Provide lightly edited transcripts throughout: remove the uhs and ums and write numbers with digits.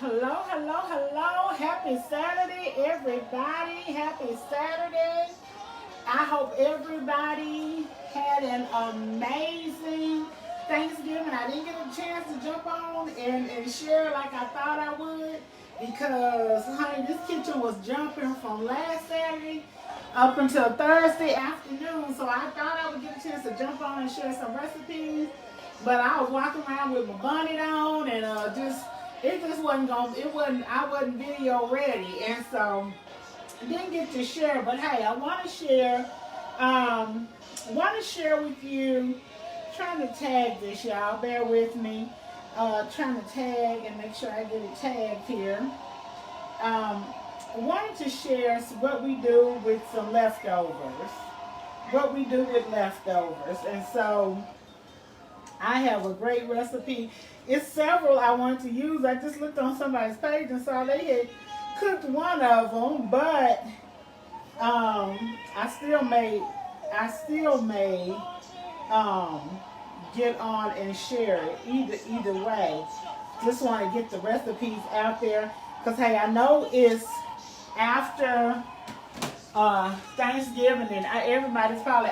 Hello, hello, hello. Happy Saturday, everybody. Happy Saturday. I hope everybody had an amazing Thanksgiving. I didn't get a chance to jump on and share like I thought I would because, honey, this kitchen was jumping from last Saturday up until Thursday afternoon. So I thought I would get a chance to jump on and share some recipes. But I was walking around with my bonnet on and it just wasn't going, I wasn't video ready. And so didn't get to share, but hey, I want to share with you. Trying to tag this, y'all. Bear with me. Trying to tag and make sure I get it tagged here. Wanted to share what we do with some leftovers. What we do with leftovers, and so I have a great recipe. It's several I want to use. I just looked on somebody's page and saw they had cooked one of them, but I still may get on and share it. Either way, just want to get the recipes out there because hey, I know it's after Thanksgiving and everybody's probably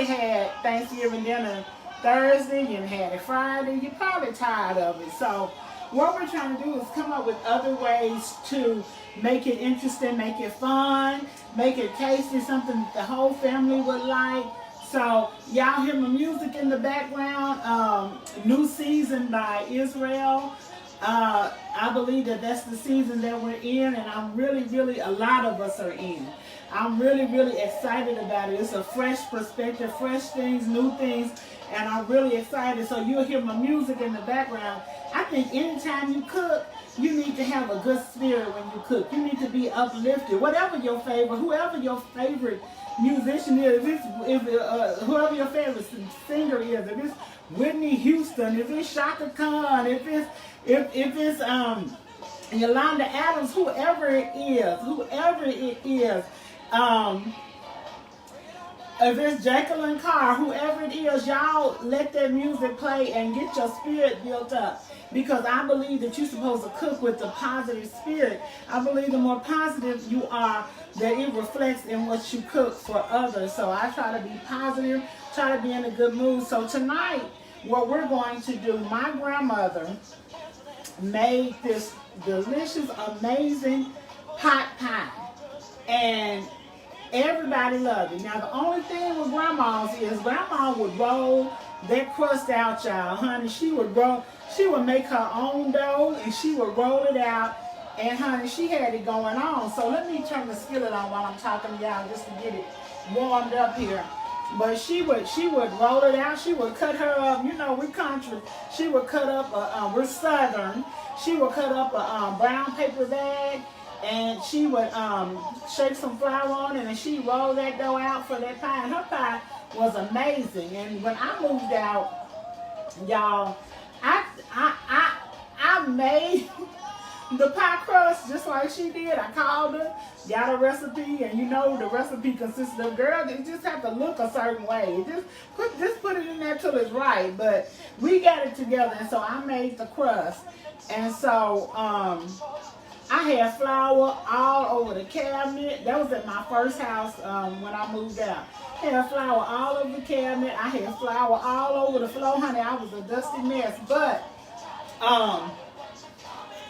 had Thanksgiving dinner Thursday, you had it Friday, you're probably tired of it. So what we're trying to do is come up with other ways to make it interesting, make it fun, make it tasty, something that the whole family would like. So y'all hear my music in the background, New Season by Israel. I believe that's the season that we're in, and I'm really, a lot of us are in. I'm really excited about it. It's a fresh perspective, fresh things, new things, and I'm really excited. So you'll hear my music in the background. I think anytime you cook, you need to have a good spirit when you cook. You need to be uplifted. Whoever your favorite musician is, whoever your favorite singer is, if it's Whitney Houston, if it's Shaka Khan, if it's Yolanda Adams, whoever it is, if it's Jacqueline Carr, whoever it is, y'all let that music play and get your spirit built up. Because I believe that you're supposed to cook with a positive spirit. I believe the more positive you are, that it reflects in what you cook for others. So I try to be positive, try to be in a good mood. So tonight, what we're going to do, my grandmother made this delicious, amazing pot pie. And everybody loved it. Now, the only thing with grandma's is grandma would roll that crust out, y'all. Honey, she would make her own dough and she would roll it out. And honey, she had it going on. So let me turn the skillet on while I'm talking to y'all just to get it warmed up here. But she would roll it out. She would cut her up. You know, we country. She would cut up we're southern. She would cut up a brown paper bag. And she would shake some flour on it, and she rolled that dough out for that pie. And her pie was amazing. And when I moved out, y'all, I made the pie crust just like she did. I called her, got a recipe, and you know the recipe consists of, girl, it just have to look a certain way. Just put it in there till it's right. But we got it together, and so I made the crust. And so I had flour all over the cabinet. That was at my first house when I moved out. I had flour all over the cabinet. I had flour all over the floor, honey. I was a dusty mess. But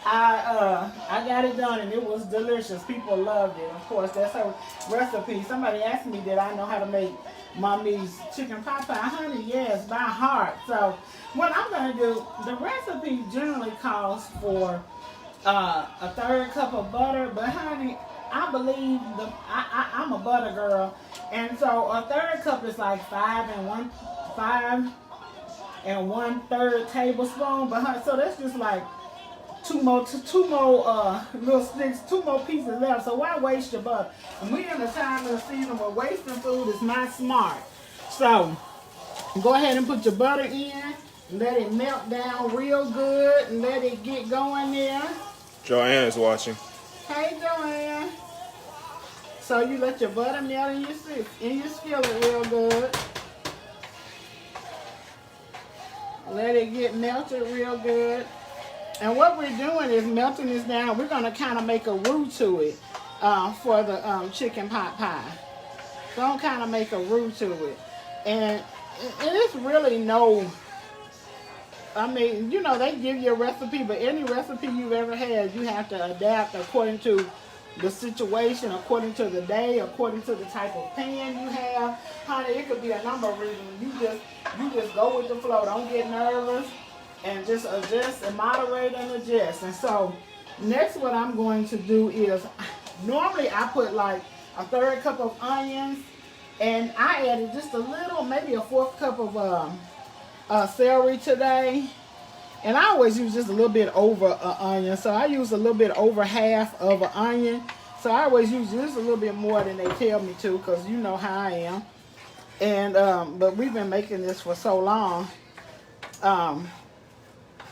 I got it done and it was delicious. People loved it. Of course, that's her recipe. Somebody asked me did I know how to make mommy's chicken pot pie. Honey, yes, by heart. So what I'm going to do, the recipe generally calls for a third cup of butter, but honey, I believe I'm a butter girl, and so a third cup is like 5 1/3 tablespoon. But honey, so that's just like two more little sticks, 2 more pieces left. So why waste your butter? And we in a time of the season where wasting food is not smart. So go ahead and put your butter in, let it melt down real good, and let it get going there. Joanne is watching. Hey, Joanne. So you let your butter melt in your skillet real good. Let it get melted real good. And what we're doing is melting this down. We're going to kind of make a roux to it for the chicken pot pie. Gonna kind of make a roux to it. And it's really no, I mean, you know, they give you a recipe, but any recipe you've ever had, you have to adapt according to the situation, according to the day, according to the type of pan you have. Honey, it could be a number of reasons. You just go with the flow. Don't get nervous, and just adjust and moderate and adjust. And so next what I'm going to do is, normally I put like a 1/3 cup of onions, and I added just a little, maybe a 1/4 cup of celery today. And I always use just a little bit over an onion. So I use a little bit over half of an onion. So I always use just a little bit more than they tell me to, because you know how I am. And but we've been making this for so long.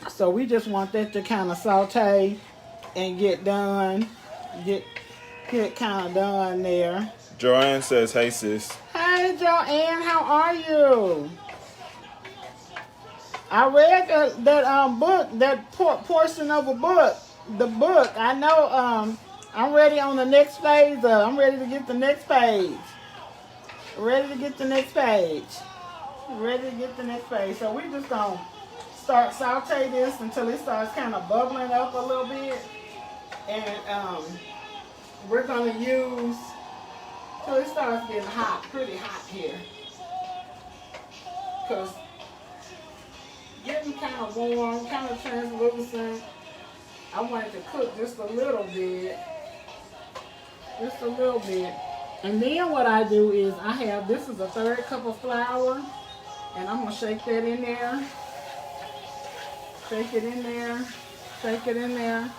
So we just want that to kind of saute and get done. Get kind of done there. Joanne says, hey sis. Hey Joanne, how are you? I read that book, that portion of a book, the book. I know I'm ready on the next phase. I'm ready to get the next page. Ready to get the next page. Ready to get the next page. So we just gonna start saute this until it starts kind of bubbling up a little bit, and we're gonna use till it starts getting hot, pretty hot here, because getting kind of warm, kind of translucent. I want it to cook just a little bit. Just a little bit. And then what I do is I have, this is a 1/3 cup of flour, and I'm going to shake that in there. Shake it in there. Shake it in there.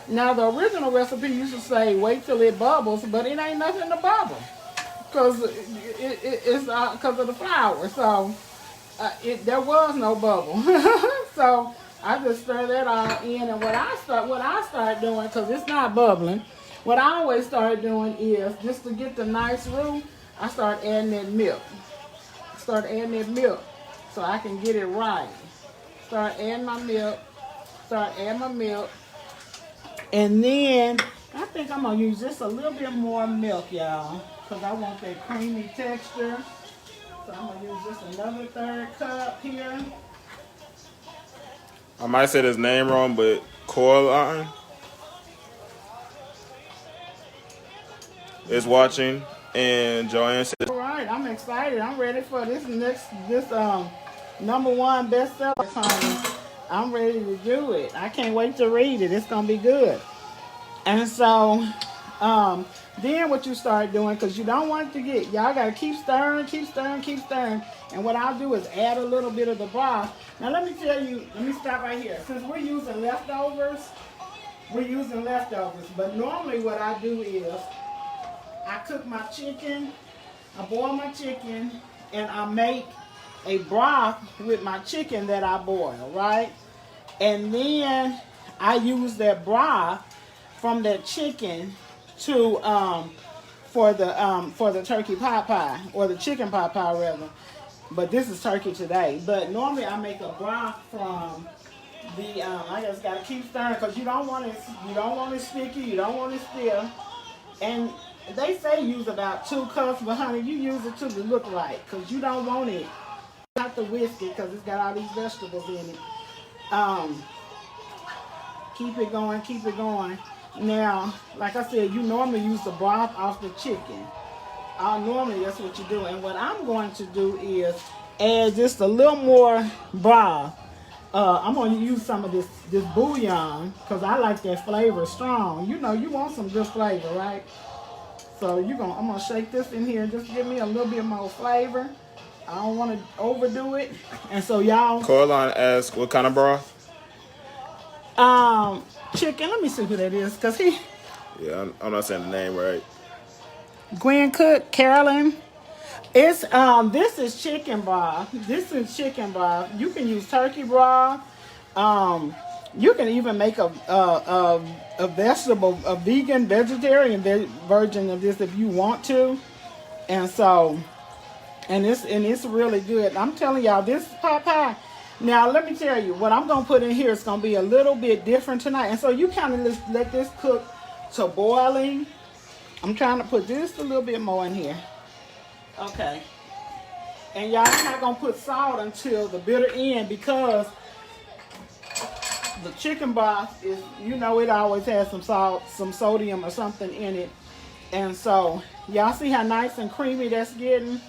Now the original recipe used to say wait till it bubbles, but it ain't nothing to bubble, because it's because of the flour. So there was no bubble. So I just stir that all in, and what I start doing, because it's not bubbling, what I always start doing is, just to get the nice roux, I start adding that milk. Start adding that milk so I can get it right. Start adding my milk. Start adding my milk. And then I think I'm going to use just a little bit more milk, y'all, because I want that creamy texture. So I'm going to use just another 1/3 cup here. I might say his name wrong, but Coraline is watching, and Joanne says, All right, I'm excited. I'm ready for this #1 bestseller, honey. I'm ready to do it. I can't wait to read it. It's going to be good. And so, then what you start doing, because you don't want it to get, y'all got to keep stirring, keep stirring, keep stirring. And what I'll do is add a little bit of the broth. Now let me tell you, let me stop right here. Since we're using leftovers, but normally what I do is I cook my chicken, I boil my chicken, and I make a broth with my chicken that I boil, right? And then I use that broth from that chicken to for the turkey pot pie, or the chicken pot pie rather. But this is turkey today. But normally I make a broth from the I just gotta keep stirring, because you don't want it sticky, you don't want it stiff. And they say use about 2 cups, but honey, you use it till it look right, because you don't want it. You have to whisk it because it's got all these vegetables in it. Keep it going, keep it going. Now, like I said, you normally use the broth off the chicken. Normally that's what you do. And what I'm going to do is add just a little more broth. I'm going to use some of this bouillon, because I like that flavor strong. You know, you want some good flavor, right? So I'm going to shake this in here. Just give me a little bit more flavor. I don't want to overdo it. And so y'all, Coraline asks, what kind of broth? Chicken. Let me see who that is, because Yeah, I'm not saying the name right. Gwen Cook, Carolyn. It's this is chicken broth. This is chicken broth. You can use turkey broth. You can even make a vegetarian version of this if you want to. And so, and it's really good. I'm telling y'all, this pot pie, Now, let me tell you, what I'm going to put in here is going to be a little bit different tonight. And so you kind of let this cook to boiling. I'm trying to put just a little bit more in here. Okay. And y'all not going to put salt until the bitter end because the chicken broth is, you know, it always has some salt, some sodium or something in it. And so, y'all see how nice and creamy that's getting?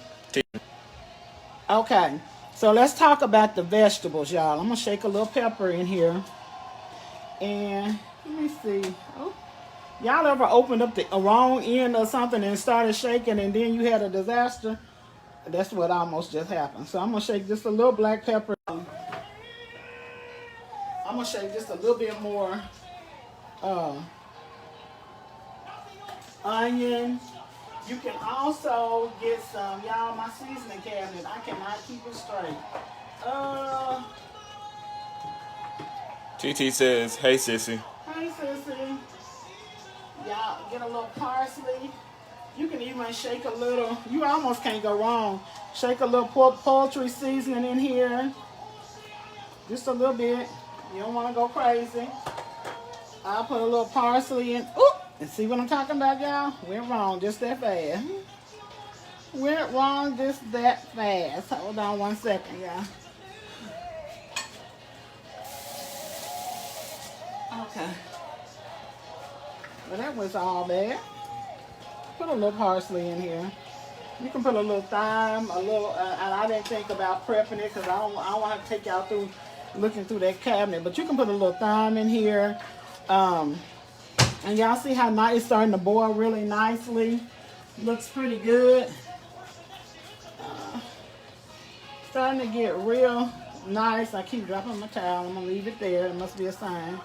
Okay. So let's talk about the vegetables, y'all. I'm going to shake a little pepper in here. And let me see. Oh, y'all ever opened up the wrong end or something and started shaking and then you had a disaster? That's what almost just happened. So I'm going to shake just a little black pepper. I'm going to shake just a little bit more onion. You can also get some, y'all, my seasoning cabinet. I cannot keep it straight. TT says, hey, sissy. Hey, sissy. Y'all get a little parsley. You can even shake a little, you almost can't go wrong. Shake a little poultry seasoning in here. Just a little bit. You don't want to go crazy. I'll put a little parsley in. Ooh! And see what I'm talking about, y'all? Went wrong just that fast. Went wrong just that fast. Hold on 1 second, y'all. Okay. Well, that was all bad. Put a little parsley in here. You can put a little thyme, a little, and I didn't think about prepping it because I don't want to take y'all through looking through that cabinet. But you can put a little thyme in here. And y'all see how nice it's starting to boil really nicely. Looks pretty good. Starting to get real nice. I keep dropping my towel. I'm going to leave it there. It must be a sign.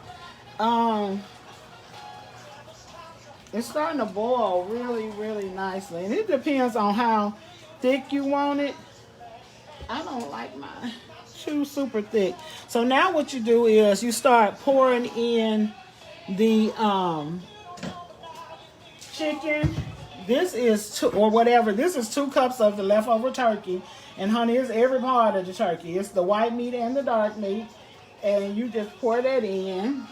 It's starting to boil really, really nicely. And it depends on how thick you want it. I don't like mine too super thick. So now what you do is you start pouring in the chicken. This is this is 2 cups of the leftover turkey. And honey, it's every part of the turkey. It's the white meat and the dark meat. And you just pour that in.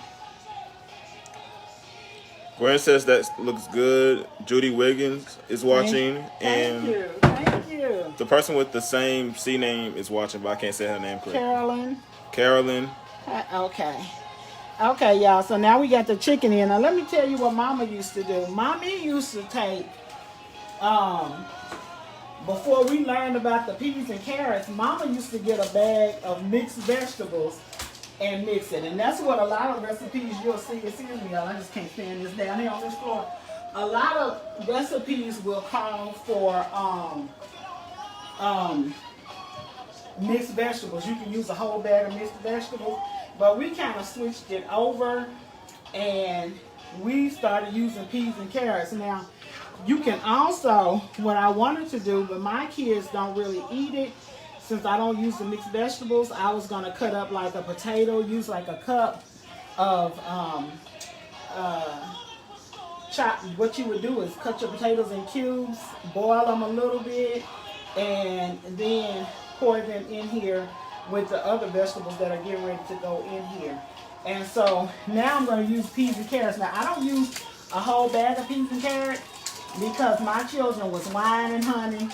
Gwen says that looks good. Judy Wiggins is watching. Thank you. Thank you. The person with the same C name is watching, but I can't say her name correctly. Carolyn. Okay. Okay, y'all. So now we got the chicken in. Now let me tell you what Mama used to do. Mommy used to take, before we learned about the peas and carrots, Mama used to get a bag of mixed vegetables and mix it. And that's what a lot of recipes you'll see. Excuse me, y'all. I just can't stand this down here on this floor. A lot of recipes will call for mixed vegetables. You can use a whole bag of mixed vegetables. But we kind of switched it over and we started using peas and carrots. Now, you can also, what I wanted to do, but my kids don't really eat it, since I don't use the mixed vegetables, I was going to cut up like a potato, use like a cup of what you would do is cut your potatoes in cubes, boil them a little bit, and then pour them in here with the other vegetables that are getting ready to go in here. And so now I'm going to use peas and carrots. Now I don't use a whole bag of peas and carrots because my children was whining, honey.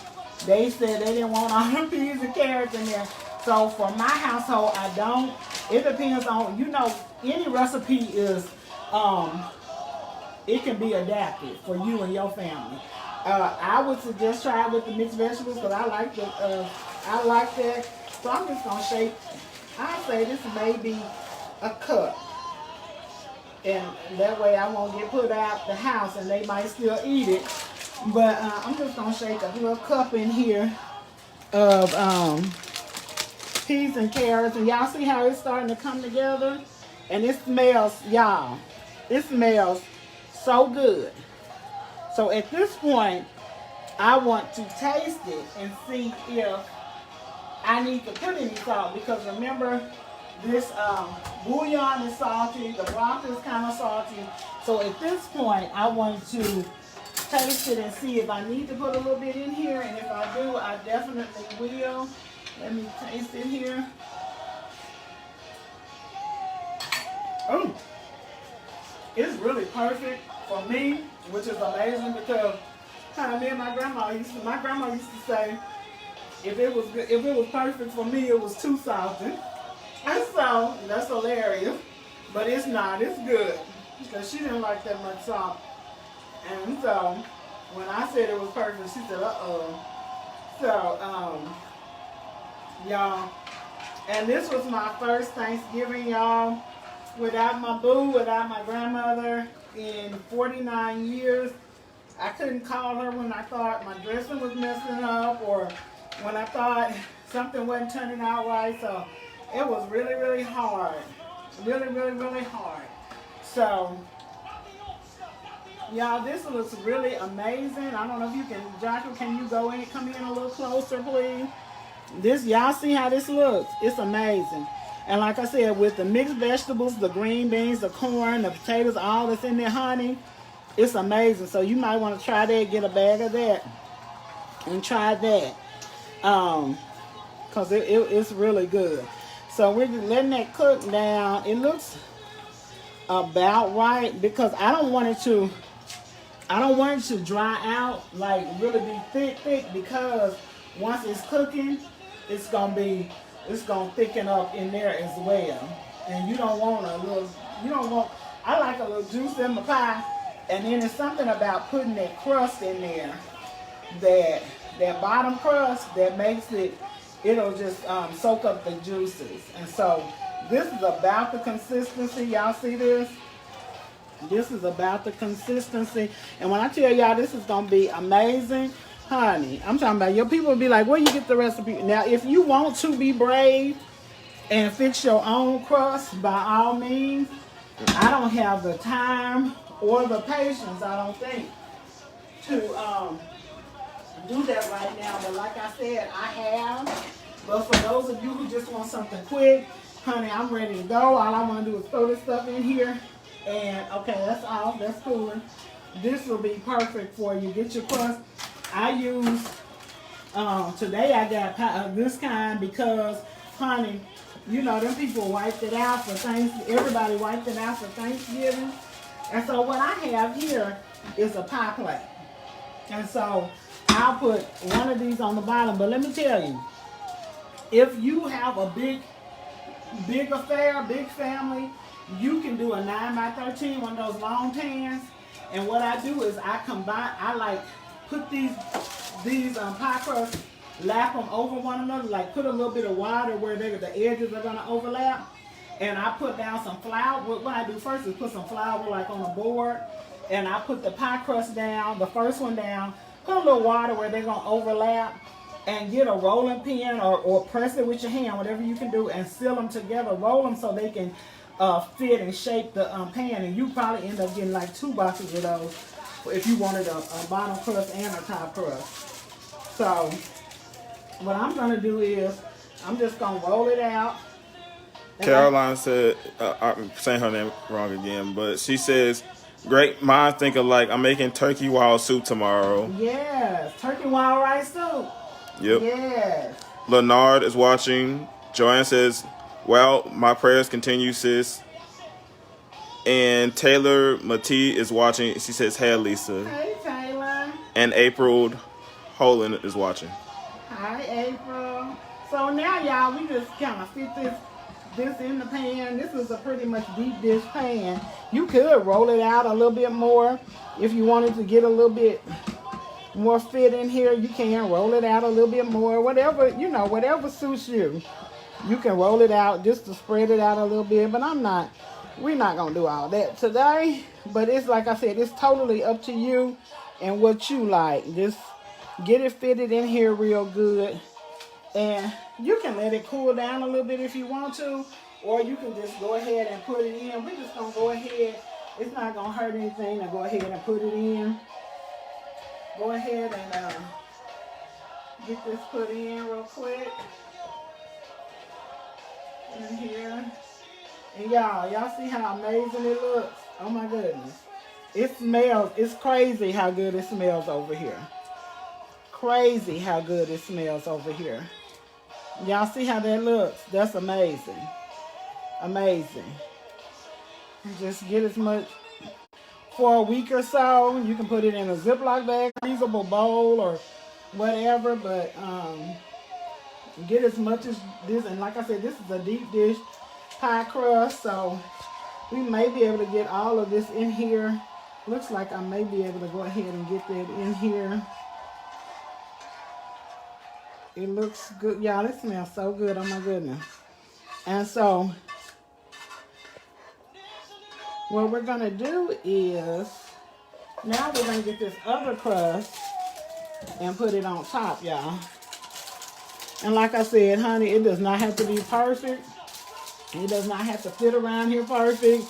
They said they didn't want all the peas and carrots in there. So for my household, I don't. It depends on, you know, any recipe is, it can be adapted for you and your family. I would suggest try it with the mixed vegetables because I like that. So I'm just going to shake, I'd say this may be a cup. And that way I won't get put out the house and they might still eat it. But I'm just going to shake a little cup in here of peas and carrots. And y'all see how it's starting to come together? And it smells, y'all, it smells so good. So at this point, I want to taste it and see if I need to put any salt, because remember, this bouillon is salty, the broth is kind of salty. So at this point, I want to taste it and see if I need to put a little bit in here. And if I do, I definitely will. Let me taste it here. Oh, it's really perfect for me, which is amazing because me and my grandma used to say, if it was good, if it was perfect for me, it was too salty. And so that's hilarious, but it's not. It's good because she didn't like that much salt. And so when I said it was perfect, she said, "Uh-oh." So y'all, and this was my first Thanksgiving, y'all, without my boo, without my grandmother in 49 years. I couldn't call her when I thought my dressing was messing up or when I thought something wasn't turning out right. So it was really, really hard. Really, really, really hard. So, y'all, this looks really amazing. I don't know if you can, Joshua, can you go in, come in a little closer, please? This, y'all see how this looks? It's amazing. And like I said, with the mixed vegetables, the green beans, the corn, the potatoes, all that's in there, honey, it's amazing. So you might want to try that, get a bag of that, and try that. Because it's really good. So we're letting that cook down. It looks about right because I don't want it to dry out, like really be thick because once it's cooking, it's gonna thicken up in there as well. And you don't want I like a little juice in my pie. And then there's something about putting that crust in there, that bottom crust that makes it'll just soak up the juices. And so this is about the consistency. Y'all see this? This is about the consistency. And when I tell y'all this is going to be amazing, honey, I'm talking about your people will be like, where you get the recipe? Now, if you want to be brave and fix your own crust, by all means, I don't have the time or the patience, I don't think, to do that right now. But like I said, I have. But for those of you who just want something quick, honey, I'm ready to go. All I want to do is throw this stuff in here. And, okay, that's all. That's cool. This will be perfect for you. Get your crust. I use, today I got this kind because, honey, you know, them people wiped it out for Thanksgiving. Everybody wiped it out for Thanksgiving. And so what I have here is a pie plate. And so I'll put one of these on the bottom. But let me tell you, if you have a big affair, big family, you can do a 9x13, one of those long pans. And what I do is I put these pie crusts, lap them over one another, like put a little bit of water where the edges are going to overlap. And I put down some flour. What I do first is put some flour like on a board. And I put the pie crust down, the first one down, put a little water where they're going to overlap. And get a rolling pin or press it with your hand, whatever you can do, and seal them together. Roll them so they can fit and shape the pan. And you probably end up getting like 2 boxes of those if you wanted a bottom crust and a top crust. So what I'm going to do is I'm just going to roll it out. Caroline said, I'm saying her name wrong again, but she says, great minds think alike. I'm making turkey wild soup tomorrow. Yes, turkey wild rice soup. Yep. Yes. Leonard is watching. Joanne says, well, my prayers continue, sis. And Taylor Matee is watching. She says, hey, Lisa. Hey, Taylor. And April Holland is watching. Hi, April. So now, y'all, we just kind of fit this in the pan. This is a pretty much deep dish pan. You could roll it out a little bit more if you wanted to get a little bit more fit in here. You can roll it out a little bit more, whatever, you know, whatever suits you. You can roll it out just to spread it out a little bit, but we're not gonna do all that today. But it's like I said, it's totally up to you and what you like. Just get it fitted in here real good, and you can let it cool down a little bit if you want to, or you can just go ahead and put it in. We're just gonna go ahead. It's not gonna hurt anything to go ahead and put it in. Go ahead and get this put in real quick. In here. And y'all see how amazing it looks? Oh my goodness. It smells, it's crazy how good it smells over here. Crazy how good it smells over here. Y'all see how that looks? That's amazing. Amazing. Just get as much for a week or so. You can put it in a Ziploc bag, reusable bowl, or whatever. But get as much as this. And like I said, this is a deep dish pie crust, so we may be able to get all of this in here. Looks like I may be able to go ahead and get that in here. It looks good. Y'all, it smells so good. Oh my goodness. And so what we're going to do is, now we're going to get this other crust and put it on top, y'all. And like I said, honey, it does not have to be perfect. It does not have to fit around here perfect.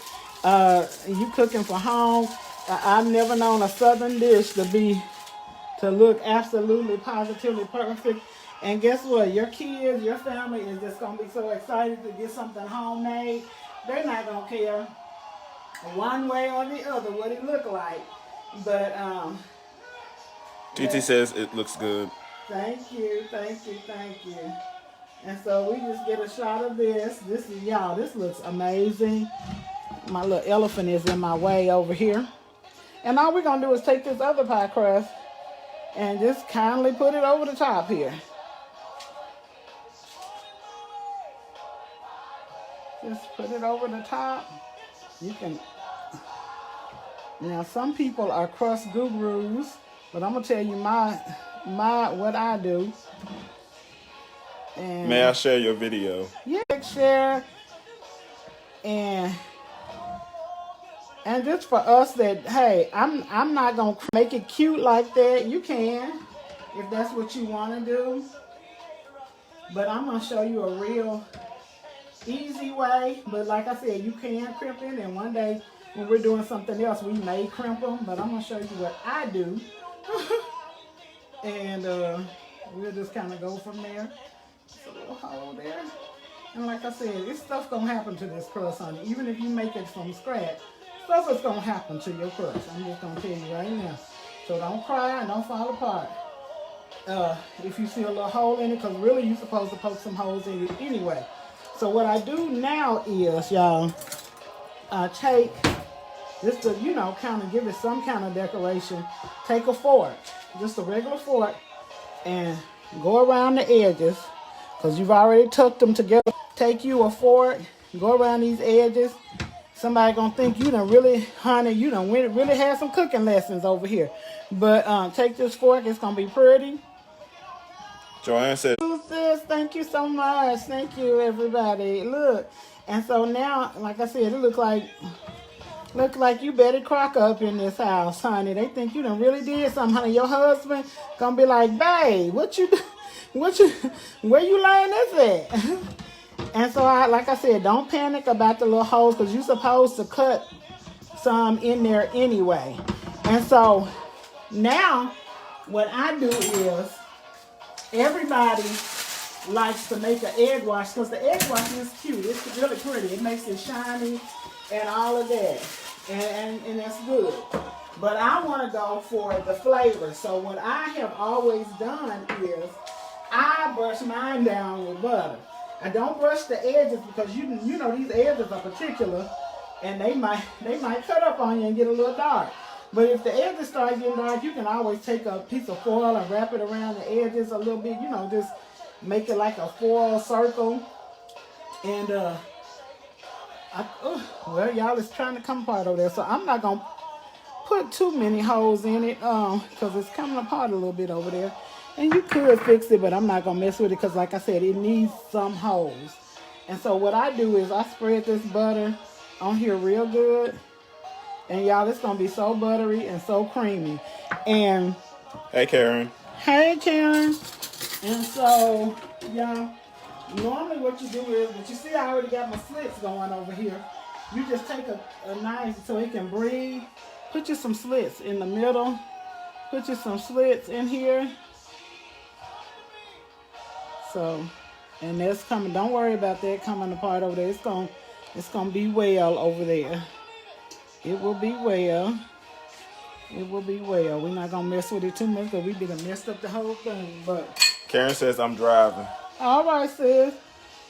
You cooking for home. I've never known a southern dish to look absolutely positively perfect. And guess what? Your kids, your family is just going to be so excited to get something homemade. They're not going to care one way or the other what it look like. But TT says it looks good. thank you. And so we just get a shot of this. This is, y'all, this looks amazing. My little elephant is in my way over here. And all we're going to do is take this other pie crust and just kindly put it over the top here. Just put it over the top. You can. Now, some people are crust gurus, but I'm going to tell you what I do. And May I share your video? yeah, share. And just for us that, hey, I'm not going to make it cute like that. You can, if that's what you want to do. But I'm going to show you a real easy way. But like I said, you can crimp it. And one day when we're doing something else, we may crimp them. But I'm going to show you what I do. And we'll just kind of go from there. Just a little hole there. And like I said, this stuff's going to happen to this crust, honey. Even if you make it from scratch, stuff is going to happen to your crust. I'm just going to tell you right now. So don't cry and don't fall apart. If you see a little hole in it, because really you're supposed to poke some holes in it anyway. So what I do now is, y'all, I take just to, kind of give it some kind of decoration. Take a fork, just a regular fork, and go around the edges, because you've already tucked them together. Take you a fork, go around these edges. Somebody gonna think you done really, honey, you done really had some cooking lessons over here. But take this fork, it's gonna be pretty. Joanne said, Sis, thank you so much. Thank you, everybody. Look, and so now, like I said, it look like you Betty Crocker up in this house, honey. They think you done really did something, honey. Your husband gonna be like, babe, where you learn this at? And so, like I said, don't panic about the little holes, because you're supposed to cut some in there anyway. And so now what I do is, everybody likes to make an egg wash, because the egg wash is cute. It's really pretty. It makes it shiny and all of that. And that's good. But I want to go for the flavor. So what I have always done is I brush mine down with butter. I don't brush the edges, because you know these edges are particular, and they might cut up on you and get a little dark. But if the edges start getting dark, you can always take a piece of foil and wrap it around the edges a little bit. Just make it like a foil circle. And well, y'all, it's trying to come apart over there, so I'm not gonna put too many holes in it, because it's coming apart a little bit over there. And you could fix it, but I'm not going to mess with it, because like I said, it needs some holes. And so what I do is I spread this butter on here real good. And y'all, it's going to be so buttery and so creamy. And hey, Karen. Hey, Karen. And so, y'all, normally what you do is, but you see I already got my slits going over here. You just take a knife so it can breathe. Put you some slits in the middle. Put you some slits in here. So, and that's coming. Don't worry about that coming apart over there. It's gonna be well over there. It will be well. It will be well. We're not gonna mess with it too much, because we done messed up the whole thing. But Karen says I'm driving. all right, sis.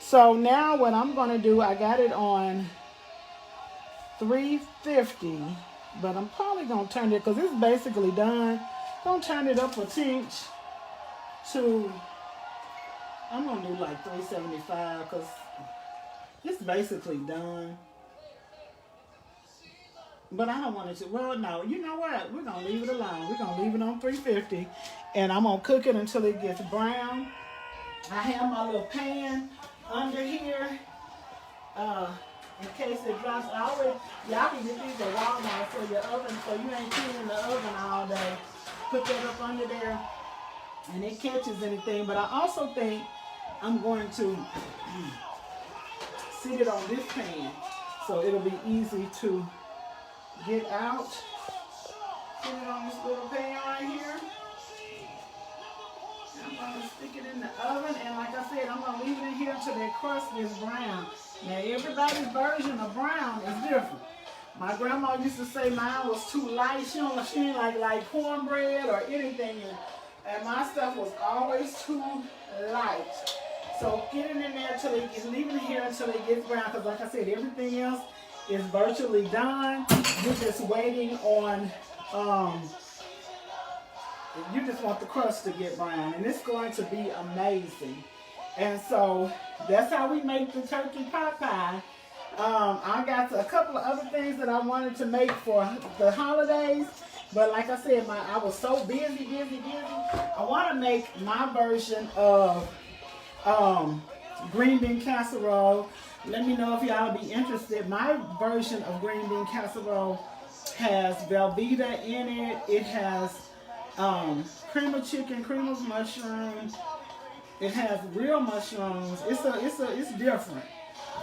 So now what I'm gonna do, I got it on 350, but I'm probably gonna turn it because it's basically done. Gonna turn it up a tinge to, I'm gonna do like 375 because it's basically done. But I don't want it to, well, no, you know what? We're gonna leave it alone. We're gonna leave it on 350 and I'm gonna cook it until it gets brown. I have my little pan under here. In case it drops, y'all can get these at Walmart for your oven, so you ain't cleaning the oven all day. Put that up under there, and it catches anything. But I also think I'm going to sit it on this pan, so it'll be easy to get out. Put it on this little pan right here. I'm going to stick it in the oven, and like I said, I'm going to leave it in here until that crust gets brown. Now, everybody's version of brown is different. My grandma used to say mine was too light. She didn't like cornbread or anything, and my stuff was always too light. So get it in there until it gets, leave it in here until it gets brown, because like I said, everything else is virtually done. You're just waiting on, you just want the crust to get brown, and it's going to be amazing. And so that's how we make the turkey pot pie. I got a couple of other things that I wanted to make for the holidays, but like I said, I was so busy. I want to make my version of green bean casserole. Let me know if y'all be interested. My version of green bean casserole has Velveeta in it. It has cream of chicken, cream of mushrooms. It has real mushrooms. It's different,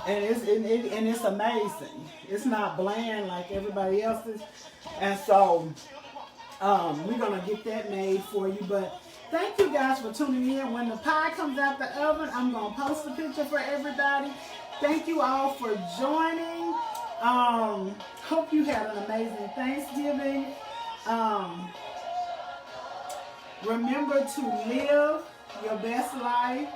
and it's amazing. It's not bland like everybody else's, and so we're gonna get that made for you. But thank you guys for tuning in. When the pie comes out the oven, I'm gonna post a picture for everybody. Thank you all for joining. Hope you had an amazing Thanksgiving. Remember to live your best life,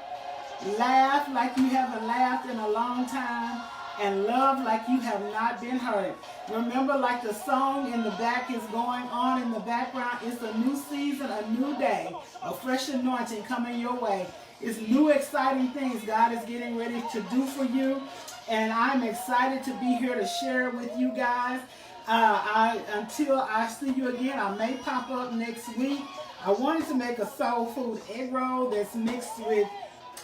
laugh like you haven't laughed in a long time, and love like you have not been hurt. Remember, like the song in the back is going on in the background, it's a new season, a new day, a fresh anointing coming your way. It's new exciting things God is getting ready to do for you, and I'm excited to be here to share it with you guys. Until I see you again, I may pop up next week. I wanted to make a soul food egg roll that's mixed with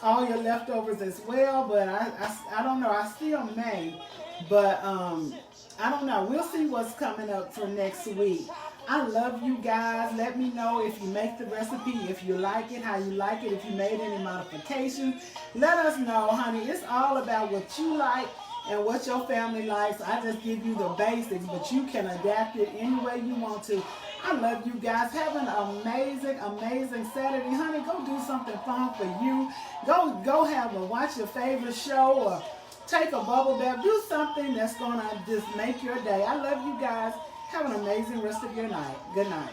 all your leftovers as well, but I don't know. I still may, but I don't know. We'll see what's coming up for next week. I love you guys. Let me know if you make the recipe, if you like it, how you like it, if you made any modifications. Let us know, honey. It's all about what you like and what your family likes. I just give you the basics, but you can adapt it any way you want to. I love you guys. Have an amazing, amazing Saturday. Honey, go do something fun for you. Go watch your favorite show or take a bubble bath. Do something that's going to just make your day. I love you guys. Have an amazing rest of your night. Good night.